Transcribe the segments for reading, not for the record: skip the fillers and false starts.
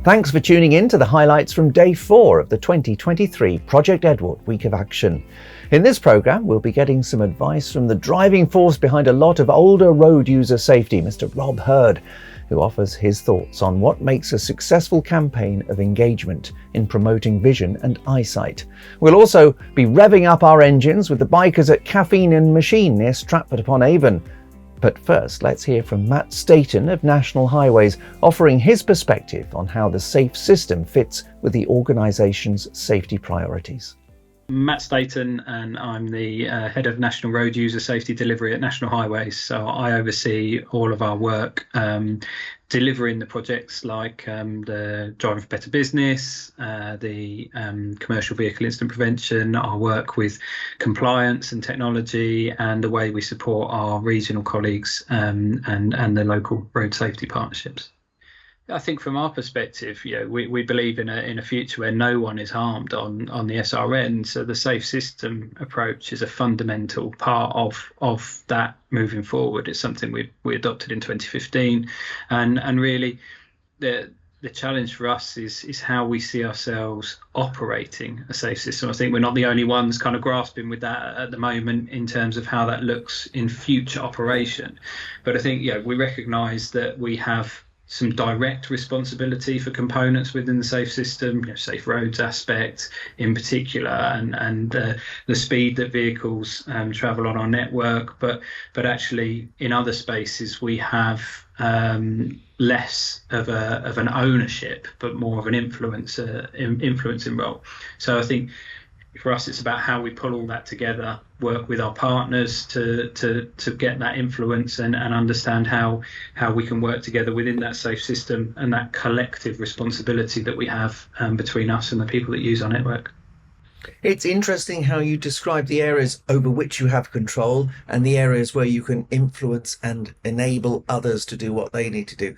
Thanks for tuning in to the highlights from Day 4 of the 2023 Project Edward Week of Action. In this programme, we'll be getting some advice from the driving force behind a lot of older road user safety, Mr. Rob Hurd, who offers his thoughts on what makes a successful campaign of engagement in promoting vision and eyesight. We'll also be revving up our engines with the bikers at Caffeine and Machine near Stratford-upon-Avon. But first, let's hear from Matt Staton of National Highways, offering his perspective on how the SAFE system fits with the organisation's safety priorities. Matt Staton, and I'm the head of National Road User Safety Delivery at National Highways. So I oversee all of our work delivering the projects like the Driving for Better Business, the commercial vehicle incident prevention, our work with compliance and technology, and the way we support our regional colleagues and the local road safety partnerships. I think from our perspective, we believe in a future where no one is harmed on the SRN. So the safe system approach is a fundamental part of that moving forward. It's something we adopted in 2015, and really the challenge for us is how we see ourselves operating a safe system. I think we're not the only ones kind of grasping with that at the moment in terms of how that looks in future operation. But I think we recognise that we have some direct responsibility for components within the safe system, safe roads aspect in particular, and the speed that vehicles travel on our network. But actually, in other spaces, we have less of an ownership, but more of an influencing role. So I think for us, it's about how we pull all that together, work with our partners to get that influence and understand how we can work together within that safe system and that collective responsibility that we have between us and the people that use our network. It's interesting how you describe the areas over which you have control and the areas where you can influence and enable others to do what they need to do.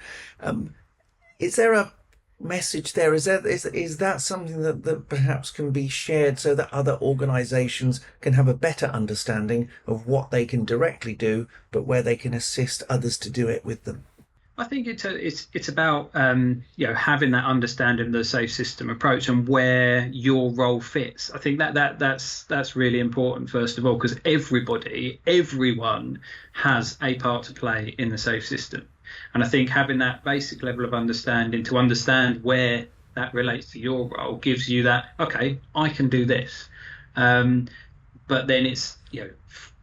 Is there a message there? Is that something that perhaps can be shared so that other organisations can have a better understanding of what they can directly do, but where they can assist others to do it with them? I think it's about having that understanding of the safe system approach and where your role fits. I think that's really important, first of all, because everyone has a part to play in the safe system. And I think having that basic level of understanding to understand where that relates to your role gives you that, okay, I can do this. But then it's,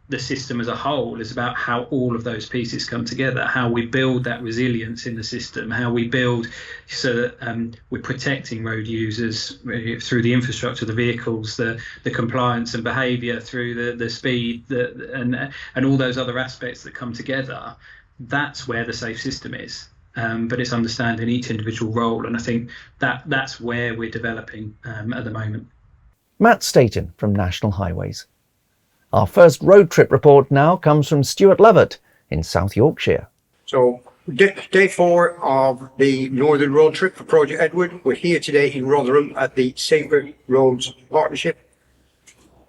the system as a whole is about how all of those pieces come together, how we build that resilience in the system, how we build so that we're protecting road users through the infrastructure, the vehicles, the compliance and behaviour, through the speed and all those other aspects that come together. That's where the safe system is, but it's understanding each individual role, and I think that's where we're developing at the moment. Matt Staton from National Highways. Our first road trip report now comes from Stuart Lovett in South Yorkshire. So day 4 of the Northern Road Trip for Project Edward. We're here today in Rotherham at the Safer Roads Partnership,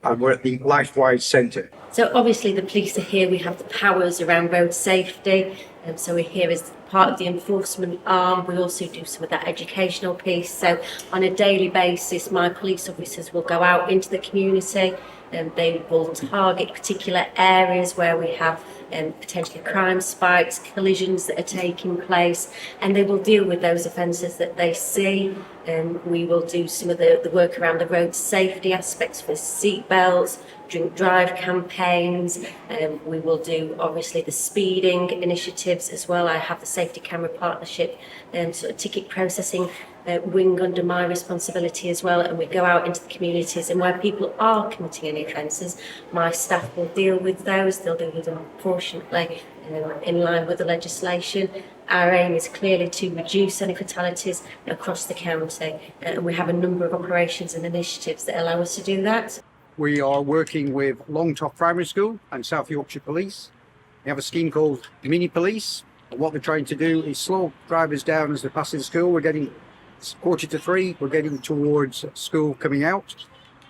and we're at the LifeWise Centre. So obviously the police are here, we have the powers around road safety, so we're here as part of the enforcement arm. We also do some of that educational piece. So on a daily basis, my police officers will go out into the community and they will target particular areas where we have potentially crime spikes, collisions that are taking place, and they will deal with those offences that they see. We will do some of the work around the road safety aspects for seat belts, drink drive campaigns. We will do obviously the speeding initiatives as well. I have the safety camera partnership sort of ticket processing wing under my responsibility as well, and we go out into the communities, and where people are committing any offences, my staff will deal with those. They'll deal with them proportionately in line with the legislation. Our aim is clearly to reduce any fatalities across the county, and we have a number of operations and initiatives that allow us to do that. We are working with Longtop Primary School and South Yorkshire Police. We have a scheme called Mini Police, and what we're trying to do is slow drivers down as they're passing school. It's 2:45, we're getting towards school coming out,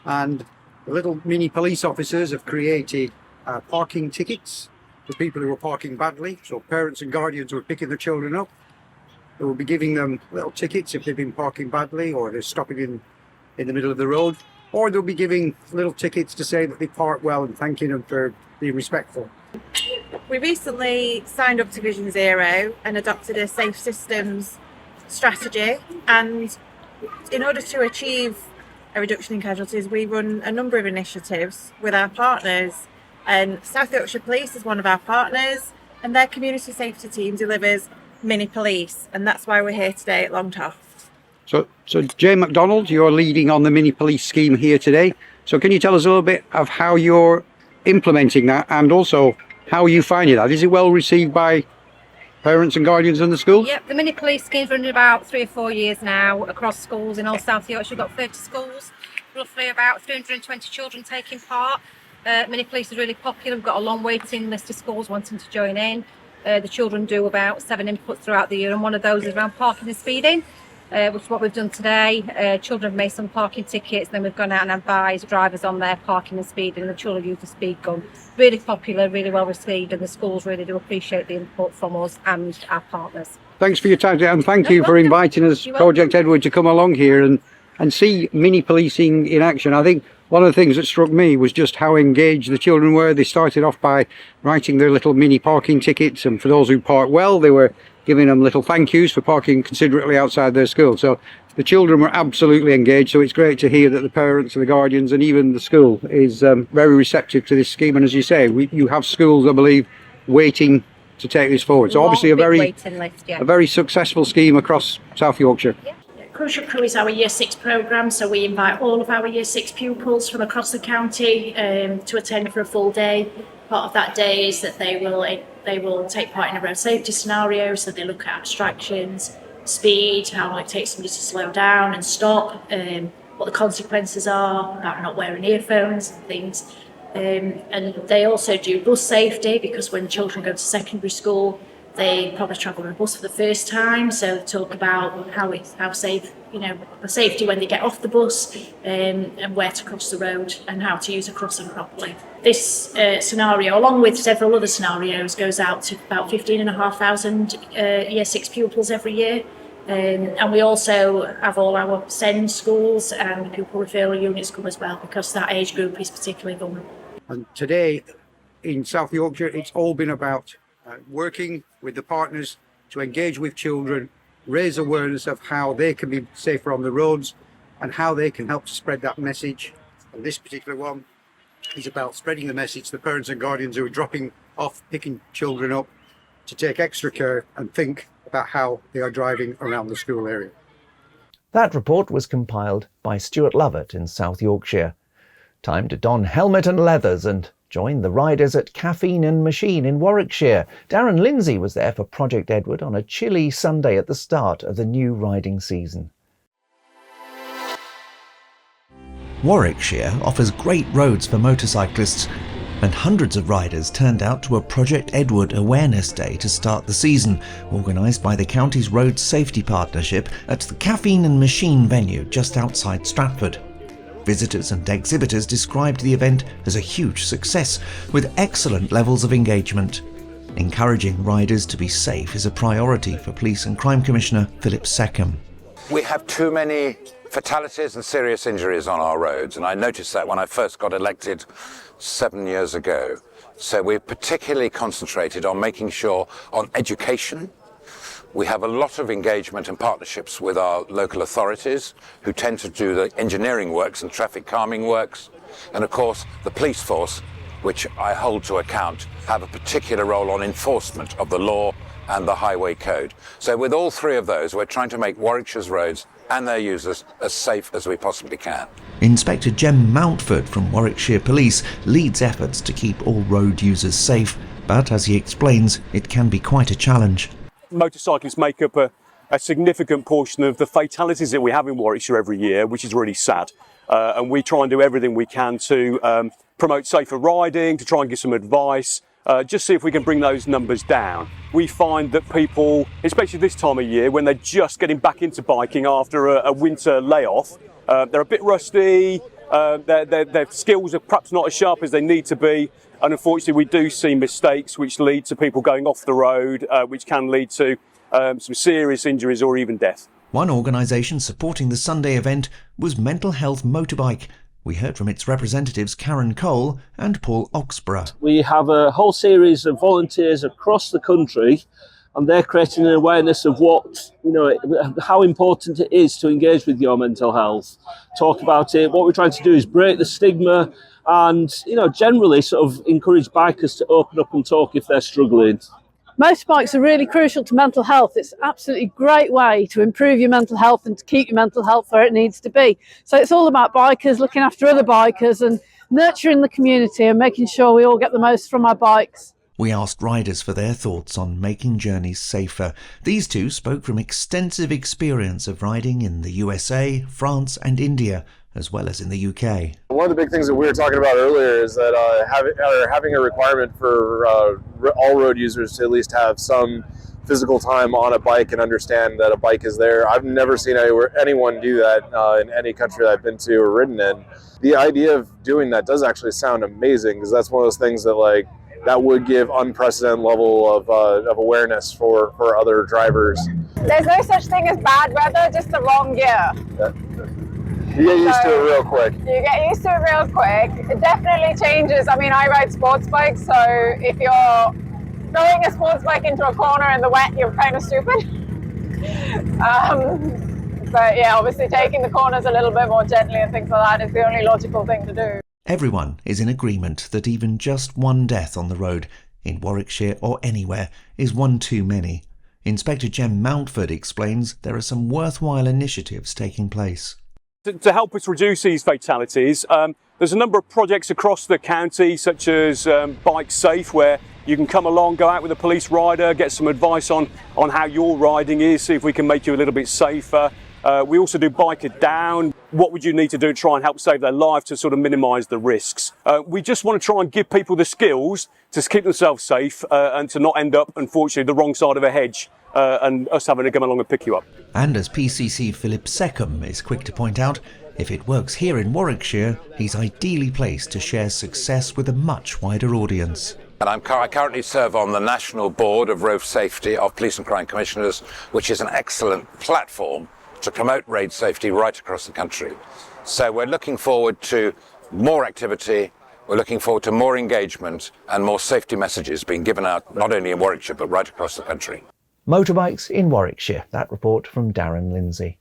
and the little mini police officers have created parking tickets for people who are parking badly. So parents and guardians who are picking their children up, They will be giving them little tickets if they've been parking badly or they're stopping in the middle of the road, or they'll be giving little tickets to say that they parked well and thanking them for being respectful. We recently signed up to Vision Zero and adopted a safe systems strategy, and in order to achieve a reduction in casualties, we run a number of initiatives with our partners, and South Yorkshire Police is one of our partners, and their community safety team delivers mini police, and that's why we're here today at Longtoft. So Jane McDonald, you're leading on the mini police scheme here today. So can you tell us a little bit of how you're implementing that, and also how are you finding that? Is it well received by parents and guardians in the school? Yep, the mini police scheme's running about 3 or 4 years now across schools in all South Yorkshire. We've got 30 schools, roughly about 320 children taking part. Mini police is really popular. We've got a long waiting list of schools wanting to join in. The children do about 7 inputs throughout the year, and one of those is around parking and speeding, which is what we've done today. Children have made some parking tickets, then we've gone out and advised drivers on their parking and speeding, and the children use the speed gun. Really popular, really well received, and the schools really do appreciate the input from us and our partners. Thanks for your time today, and thank you for welcome. inviting us, You're Project welcome. Edward, to come along here and see mini policing in action. I think one of the things that struck me was just how engaged the children were. They started off by writing their little mini parking tickets, and for those who parked well, they were giving them little thank yous for parking considerately outside their school. So the children were absolutely engaged, so it's great to hear that the parents and the guardians and even the school is very receptive to this scheme. And as you say, you have schools, I believe, waiting to take this forward. So obviously a waiting list, yeah. very successful scheme across South Yorkshire. Crucial Crew is our Year 6 programme, so we invite all of our Year 6 pupils from across the county to attend for a full day. Part of that day is that they will take part in a road safety scenario, so they look at abstractions, speed, how long it takes somebody to slow down and stop, what the consequences are about not wearing earphones and things. And they also do bus safety, because when children go to secondary school, they probably travel on a bus for the first time, so talk about how safe, the safety when they get off the bus, and where to cross the road and how to use a crossing properly. This scenario, along with several other scenarios, goes out to about 15,500 Year 6 pupils every year. And we also have all our SEND schools and pupil referral units come as well, because that age group is particularly vulnerable. And today in South Yorkshire, it's all been about working with the partners to engage with children, raise awareness of how they can be safer on the roads and how they can help to spread that message. And this particular one is about spreading the message to the parents and guardians who are dropping off, picking children up, to take extra care and think about how they are driving around the school area. That report was compiled by Stuart Lovett in South Yorkshire. Time to don helmet and leathers and join the riders at Caffeine and Machine in Warwickshire. Darren Lindsay was there for Project Edward on a chilly Sunday at the start of the new riding season. Warwickshire offers great roads for motorcyclists, and hundreds of riders turned out to a Project Edward Awareness Day to start the season, organised by the county's Road Safety Partnership at the Caffeine and Machine venue just outside Stratford. Visitors and exhibitors described the event as a huge success, with excellent levels of engagement. Encouraging riders to be safe is a priority for Police and Crime Commissioner Philip Seckham. We have too many fatalities and serious injuries on our roads, and I noticed that when I first got elected 7 years ago. So we've particularly concentrated on making sure on education. We have a lot of engagement and partnerships with our local authorities, who tend to do the engineering works and traffic calming works. And of course, the police force, which I hold to account, have a particular role on enforcement of the law and the highway code. So with all three of those, we're trying to make Warwickshire's roads and their users as safe as we possibly can. Inspector Jem Mountford from Warwickshire Police leads efforts to keep all road users safe, but as he explains, it can be quite a challenge. Motorcyclists make up a significant portion of the fatalities that we have in Warwickshire every year, which is really sad. And we try and do everything we can to promote safer riding, to try and give some advice, just see if we can bring those numbers down. We find that people, especially this time of year, when they're just getting back into biking after a winter layoff, they're a bit rusty, their skills are perhaps not as sharp as they need to be. And unfortunately, we do see mistakes which lead to people going off the road, which can lead to some serious injuries or even death. One organisation supporting the Sunday event was Mental Health Motorbike. We heard from its representatives Karen Cole and Paul Oxborough. We have a whole series of volunteers across the country, and they're creating an awareness of how important it is to engage with your mental health, talk about it. What we're trying to do is break the stigma and, generally sort of encourage bikers to open up and talk if they're struggling. Motorbikes are really crucial to mental health. It's an absolutely great way to improve your mental health and to keep your mental health where it needs to be. So it's all about bikers, looking after other bikers and nurturing the community and making sure we all get the most from our bikes. We asked riders for their thoughts on making journeys safer. These two spoke from extensive experience of riding in the USA, France and India, as well as in the UK. One of the big things that we were talking about earlier is that having a requirement for all road users to at least have some physical time on a bike and understand that a bike is there. I've never seen anyone do that in any country that I've been to or ridden in. The idea of doing that does actually sound amazing, because that's one of those things that that would give unprecedented level of awareness for other drivers. There's no such thing as bad weather, just the wrong gear. Yeah. You get used to it real quick. You get used to it real quick. It definitely changes. I mean, I ride sports bikes, so if you're throwing a sports bike into a corner in the wet, you're kind of stupid. But yeah, obviously taking the corners a little bit more gently and things like that is the only logical thing to do. Everyone is in agreement that even just one death on the road, in Warwickshire or anywhere, is one too many. Inspector Jem Mountford explains there are some worthwhile initiatives taking place. To help us reduce these fatalities, there's a number of projects across the county, such as Bike Safe, where you can come along, go out with a police rider, get some advice on how your riding is, see if we can make you a little bit safer. We also do Bike It Down. What would you need to do to try and help save their life to sort of minimise the risks? We just want to try and give people the skills to keep themselves safe and to not end up, unfortunately, the wrong side of a hedge and us having to come along and pick you up. And as PCC Philip Seckham is quick to point out, if it works here in Warwickshire, he's ideally placed to share success with a much wider audience. And I currently serve on the National Board of Road Safety of Police and Crime Commissioners, which is an excellent platform to promote road safety right across the country. So we're looking forward to more activity, we're looking forward to more engagement and more safety messages being given out, not only in Warwickshire, but right across the country. Motorbikes in Warwickshire, that report from Darren Lindsay.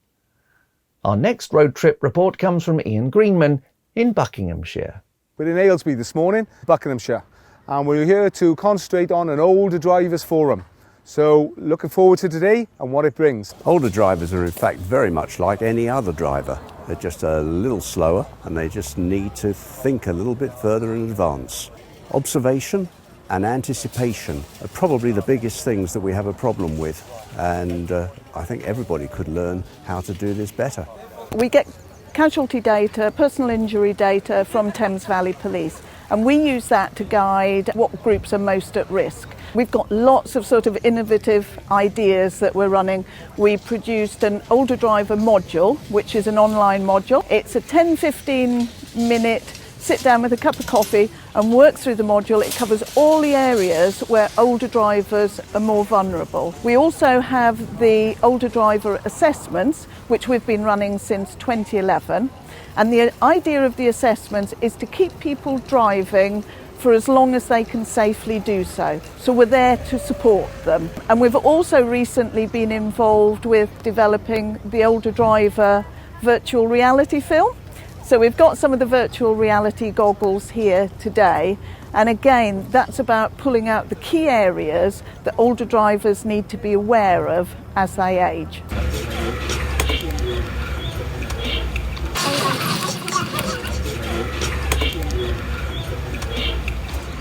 Our next road trip report comes from Ian Greenman in Buckinghamshire. We're in Aylesby this morning, Buckinghamshire, and we're here to concentrate on an older drivers forum. So looking forward to today and what it brings. Older drivers are in fact very much like any other driver. They're just a little slower and they just need to think a little bit further in advance. Observation and anticipation are probably the biggest things that we have a problem with, and I think everybody could learn how to do this better. We get casualty data, personal injury data from Thames Valley Police, and we use that to guide what groups are most at risk. We've got lots of sort of innovative ideas that we're running. We produced an older driver module, which is an online module. It's a 10-15 minute sit down with a cup of coffee and work through the module. It covers all the areas where older drivers are more vulnerable. We also have the older driver assessments, which we've been running since 2011. And the idea of the assessments is to keep people driving for as long as they can safely do so. So we're there to support them. And we've also recently been involved with developing the older driver virtual reality film. So we've got some of the virtual reality goggles here today. And again, that's about pulling out the key areas that older drivers need to be aware of as they age.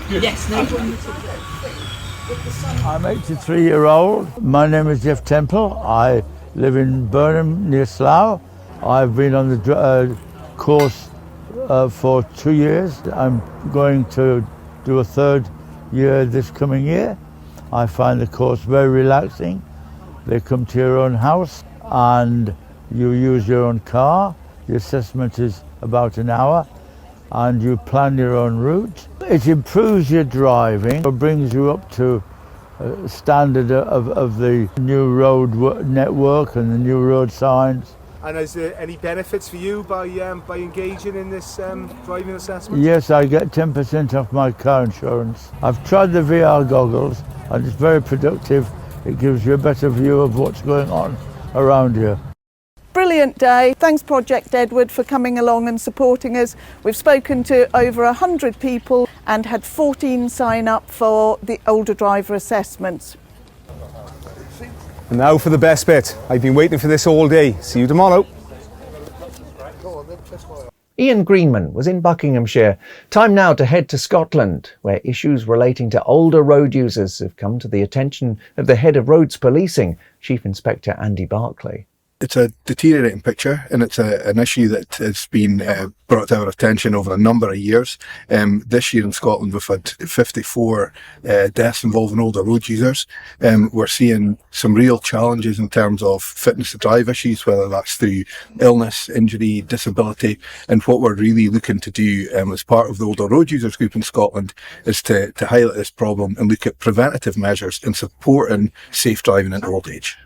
Yes, I'm 83-year-old. My name is Jeff Temple. I live in Burnham near Slough. I've been on the course for 2 years. I'm going to do a third year this coming year. I find the course very relaxing. They come to your own house and you use your own car. The assessment is about an hour and you plan your own route. It improves your driving, it brings you up to standard of the new road network and the new road signs. And is there any benefits for you by engaging in this driving assessment? Yes, I get 10% off my car insurance. I've tried the VR goggles and it's very productive. It gives you a better view of what's going on around you. Brilliant day. Thanks Project Edward for coming along and supporting us. We've spoken to over 100 people and had 14 sign up for the older driver assessments. And now for the best bit. I've been waiting for this all day. See you tomorrow. Ian Greenman was in Buckinghamshire. Time now to head to Scotland, where issues relating to older road users have come to the attention of the head of roads policing, Chief Inspector Andy Barclay. It's a deteriorating picture, and it's an issue that has been brought to our attention over a number of years. This year in Scotland we've had 54 deaths involving older road users. We're seeing some real challenges in terms of fitness to drive issues, whether that's through illness, injury, disability, and what we're really looking to do as part of the older road users group in Scotland is to highlight this problem and look at preventative measures in supporting safe driving in old age.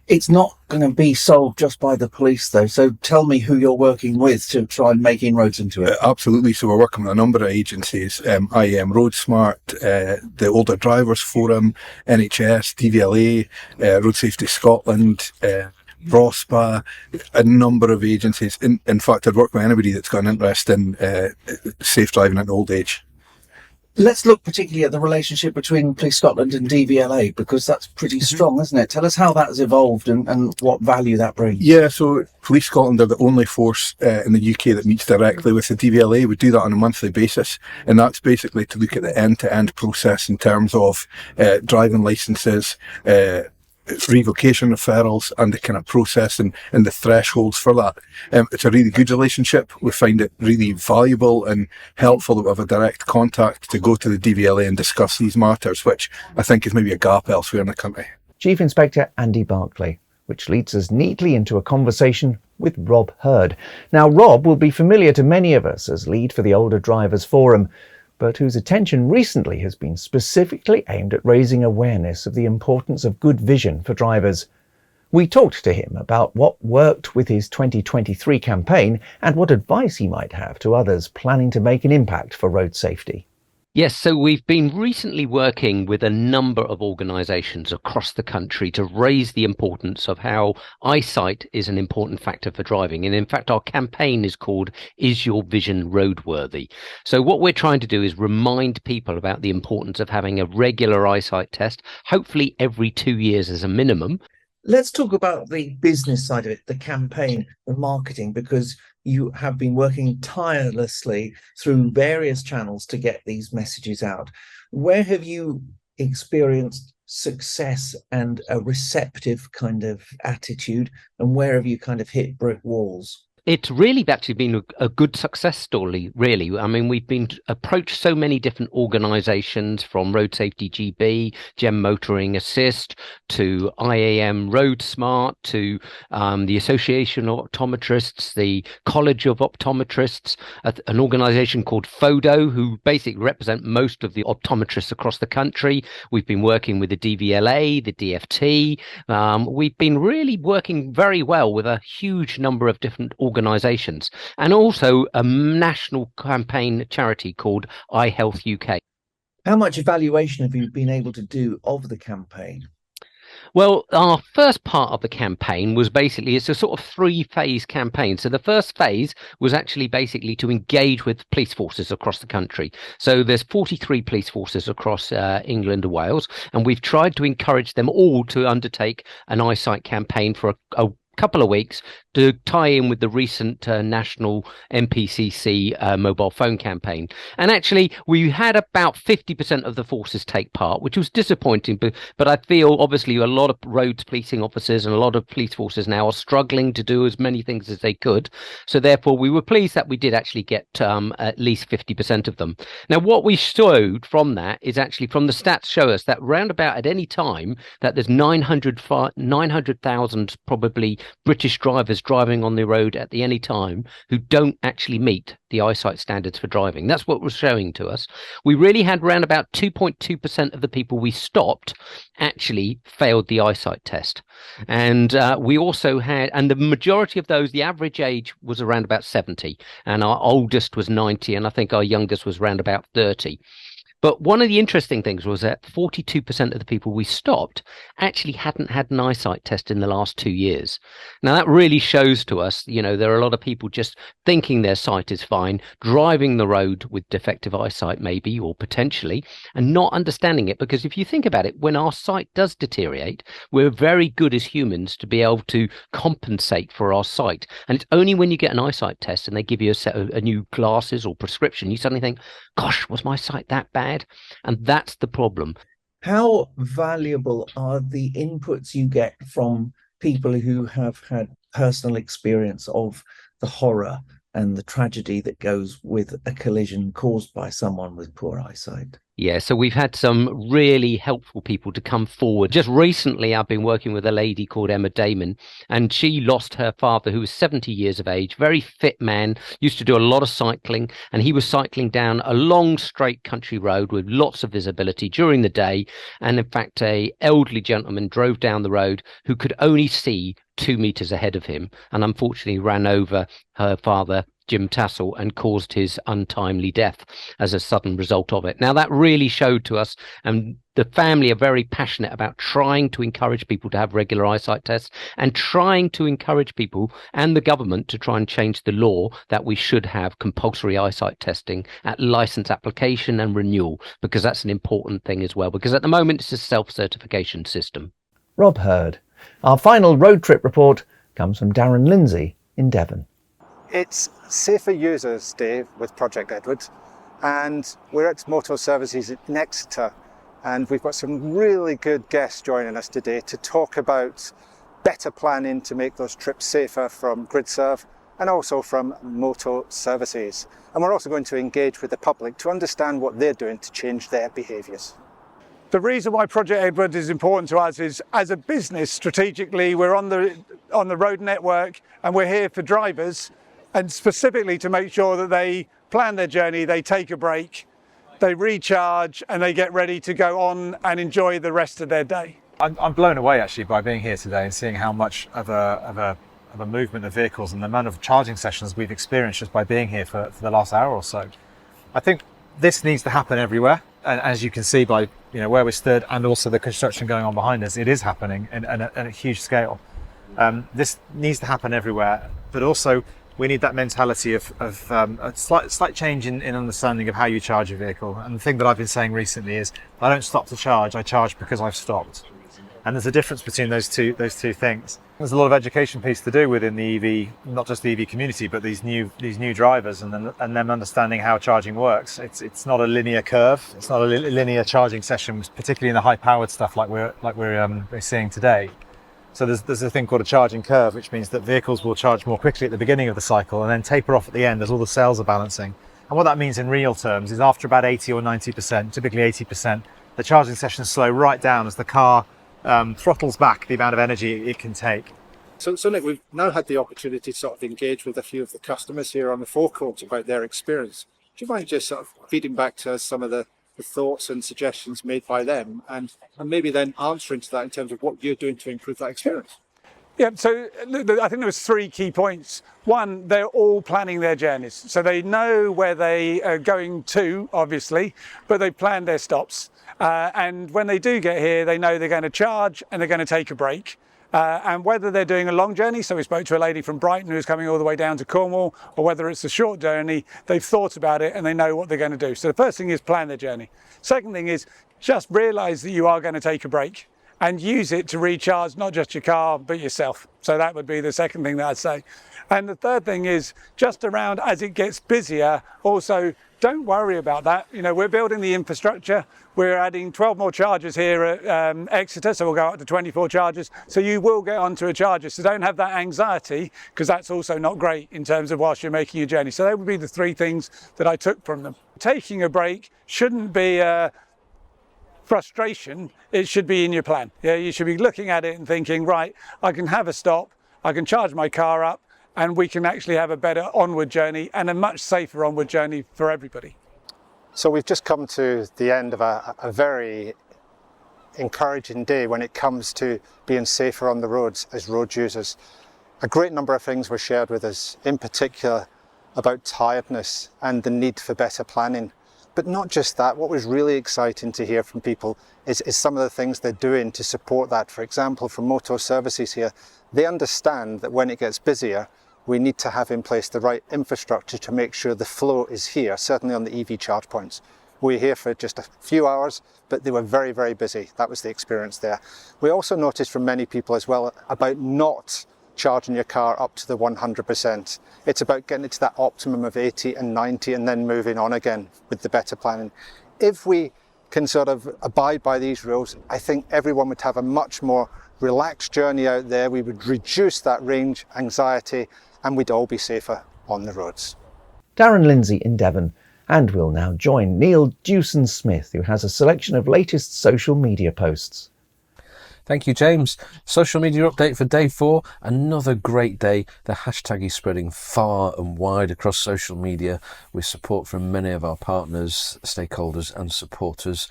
It's not going to be solved just by the police, though. So tell me who you're working with to try and make inroads into it. Absolutely. So we're working with a number of agencies, IEM Road Smart, the Older Drivers Forum, NHS, DVLA, Road Safety Scotland, ROSPA, a number of agencies. In fact, I'd work with anybody that's got an interest in safe driving at old age. Let's look particularly at the relationship between Police Scotland and DVLA, because that's pretty strong, isn't it? Tell us how that has evolved and what value that brings. Yeah, so Police Scotland are the only force in the UK that meets directly with the DVLA. We do that on a monthly basis, and that's basically to look at the end-to-end process in terms of driving licences, revocation referrals, and the kind of process and the thresholds for that. It's a really good relationship. We find it really valuable and helpful that we have a direct contact to go to the DVLA and discuss these matters, which I think is maybe a gap elsewhere in the country. Chief Inspector Andy Barclay, which leads us neatly into a conversation with Rob Hurd. Now, Rob will be familiar to many of us as lead for the Older Drivers Forum, but whose attention recently has been specifically aimed at raising awareness of the importance of good vision for drivers. We talked to him about what worked with his 2023 campaign and what advice he might have to others planning to make an impact for road safety. Yes, so we've been recently working with a number of organisations across the country to raise the importance of how eyesight is an important factor for driving. And in fact, our campaign is called Is Your Vision Roadworthy? So what we're trying to do is remind people about the importance of having a regular eyesight test, hopefully every 2 years as a minimum. Let's talk about the business side of it, the campaign, the marketing, because you have been working tirelessly through various channels to get these messages out. Where have you experienced success and a receptive kind of attitude, and where have you kind of hit brick walls? It's really actually been a good success story, really. I mean, we've been approached so many different organisations, from Road Safety GB, GEM Motoring Assist, to IAM Road Smart, to the Association of Optometrists, the College of Optometrists, an organisation called FODO, who basically represent most of the optometrists across the country. We've been working with the DVLA, the DFT. We've been really working very well with a huge number of different organisations, and also a national campaign charity called iHealth UK. How much evaluation have you been able to do of the campaign? Well, our first part of the campaign was basically, it's a sort of 3-phase campaign. So the first phase was actually basically to engage with police forces across the country. So there's 43 police forces across England and Wales, and we've tried to encourage them all to undertake an eyesight campaign for a couple of weeks to tie in with the recent national MPCC mobile phone campaign. And actually, we had about 50% of the forces take part, which was disappointing. But I feel, obviously, a lot of roads policing officers and a lot of police forces now are struggling to do as many things as they could. So therefore, we were pleased that we did actually get at least 50% of them. Now, what we showed from that is actually, from the stats show us that round about at any time that there's 900,000 probably British drivers driving on the road at any time who don't actually meet the eyesight standards for driving. That's what was showing to us. We really had around about 2.2% of the people we stopped actually failed the eyesight test. And we also had, and the majority of those, the average age was around about 70, and our oldest was 90, and I think our youngest was around about 30. But one of the interesting things was that 42% of the people we stopped actually hadn't had an eyesight test in the last 2 years. Now, that really shows to us, there are a lot of people just thinking their sight is fine, driving the road with defective eyesight maybe, or potentially, and not understanding it. Because if you think about it, when our sight does deteriorate, we're very good as humans to be able to compensate for our sight. And it's only when you get an eyesight test and they give you a set of new glasses or prescription, you suddenly think, gosh, was my sight that bad? And that's the problem. How valuable are the inputs you get from people who have had personal experience of the horror and the tragedy that goes with a collision caused by someone with poor eyesight? Yeah, so we've had some really helpful people to come forward. Just recently, I've been working with a lady called Emma Damon, and she lost her father, who was 70 years of age, very fit man, used to do a lot of cycling, and he was cycling down a long, straight country road with lots of visibility during the day. And in fact, a elderly gentleman drove down the road who could only see 2 meters ahead of him, and unfortunately ran over her father, Jim Tassell, and caused his untimely death as a sudden result of it. Now, that really showed to us, and the family are very passionate about trying to encourage people to have regular eyesight tests and trying to encourage people and the government to try and change the law that we should have compulsory eyesight testing at license application and renewal, because that's an important thing as well, because at the moment it's a self-certification system. Rob Hurd. Our final road trip report comes from Darren Lindsay in Devon. It's Safer Users Day with Project Edward, and we're at Motor Services in Exeter, and we've got some really good guests joining us today to talk about better planning to make those trips safer from GridServe and also from Motor Services. And we're also going to engage with the public to understand what they're doing to change their behaviours. The reason why Project Edward is important to us is, as a business, strategically, we're on the road network, and we're here for drivers, and specifically to make sure that they plan their journey, they take a break, they recharge, and they get ready to go on and enjoy the rest of their day. I'm blown away actually by being here today and seeing how much of a movement of vehicles and the amount of charging sessions we've experienced just by being here for the last hour or so. I think this needs to happen everywhere, and as you can see by where we stood and also the construction going on behind us, it is happening at a huge scale. This needs to happen everywhere, but also we need that mentality of a slight change in understanding of how you charge your vehicle. And the thing that I've been saying recently is, I don't stop to charge, I charge because I've stopped. And there's a difference between those two things. There's a lot of education piece to do within the EV, not just the EV community, but these new drivers and them understanding how charging works. It's not a linear curve. It's not a linear charging session, particularly in the high-powered stuff like we're seeing today. So there's a thing called a charging curve, which means that vehicles will charge more quickly at the beginning of the cycle and then taper off at the end as all the cells are balancing. And what that means in real terms is after about 80 or 90%, typically 80%, the charging sessions slow right down as the car throttles back the amount of energy it can take. So Nick, we've now had the opportunity to sort of engage with a few of the customers here on the forecourt about their experience. Do you mind just sort of feeding back to us some of the thoughts and suggestions made by them, and maybe then answering to that in terms of what you're doing to improve that experience? Yeah, so I think there was 3 key points. One, they're all planning their journeys. So they know where they are going to, obviously, but they plan their stops. And when they do get here, they know they're going to charge and they're going to take a break. And whether they're doing a long journey, so we spoke to a lady from Brighton who's coming all the way down to Cornwall, or whether it's a short journey, they've thought about it and they know what they're going to do. So the first thing is plan their journey. Second thing is just realise that you are going to take a break and use it to recharge not just your car, but yourself. So that would be the second thing that I'd say. And the third thing is just around as it gets busier, also don't worry about that. We're building the infrastructure. We're adding 12 more chargers here at Exeter, so we'll go up to 24 chargers. So you will get onto a charger. So don't have that anxiety, because that's also not great in terms of whilst you're making your journey. So that would be the 3 things that I took from them. Taking a break shouldn't be a frustration. It should be in your plan. Yeah, you should be looking at it and thinking, right, I can have a stop. I can charge my car up, and we can actually have a better onward journey and a much safer onward journey for everybody. So we've just come to the end of a very encouraging day when it comes to being safer on the roads as road users. A great number of things were shared with us, in particular about tiredness and the need for better planning. But not just that, what was really exciting to hear from people is some of the things they're doing to support that. For example, from Motor Services here, they understand that when it gets busier, we need to have in place the right infrastructure to make sure the flow is here, certainly on the EV charge points. We were here for just a few hours, but they were very, very busy. That was the experience there. We also noticed from many people as well about not charging your car up to the 100%. It's about getting it to that optimum of 80 and 90 and then moving on again with the better planning. If we can sort of abide by these rules, I think everyone would have a much more relaxed journey out there. We would reduce that range anxiety and we'd all be safer on the roads. Darren Lindsay in Devon. And we'll now join Neil Dewson-Smith, who has a selection of latest social media posts. Thank you, James. Social media update for day 4. Another great day. The hashtag is spreading far and wide across social media with support from many of our partners, stakeholders and supporters.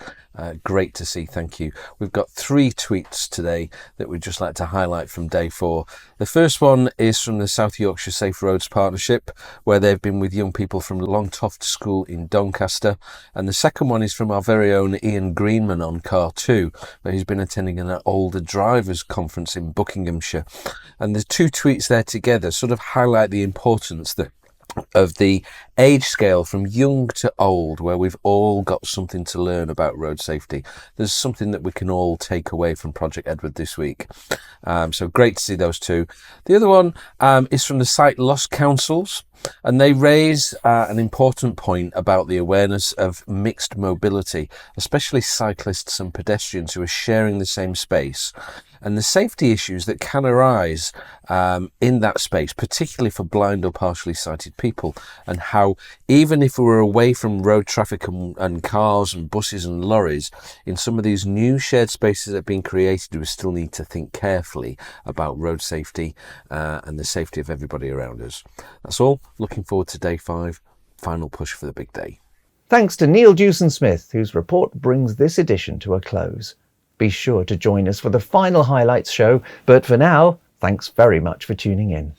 Great to see. Thank you. We've got 3 tweets today that we'd just like to highlight from day 4. The first one is from the South Yorkshire Safe Roads Partnership, where they've been with young people from Longtoft School in Doncaster. And the second one is from our very own Ian Greenman on Car 2, where he's been attending an older drivers conference in Buckinghamshire. And the 2 tweets there together sort of highlight the importance of the age scale from young to old, where we've all got something to learn about road safety. There's something that we can all take away from Project Edward this week. So great to see those 2. The other one is from the Sight Loss Councils, and they raise an important point about the awareness of mixed mobility, especially cyclists and pedestrians who are sharing the same space, and the safety issues that can arise in that space, particularly for blind or partially sighted people, and how even if we're away from road traffic and cars and buses and lorries, in some of these new shared spaces that have been created, we still need to think carefully about road safety and the safety of everybody around us. That's all. Looking forward to day 5, final push for the big day. Thanks to Neil Dewson-Smith, whose report brings this edition to a close. Be sure to join us for the final highlights show, but for now, thanks very much for tuning in.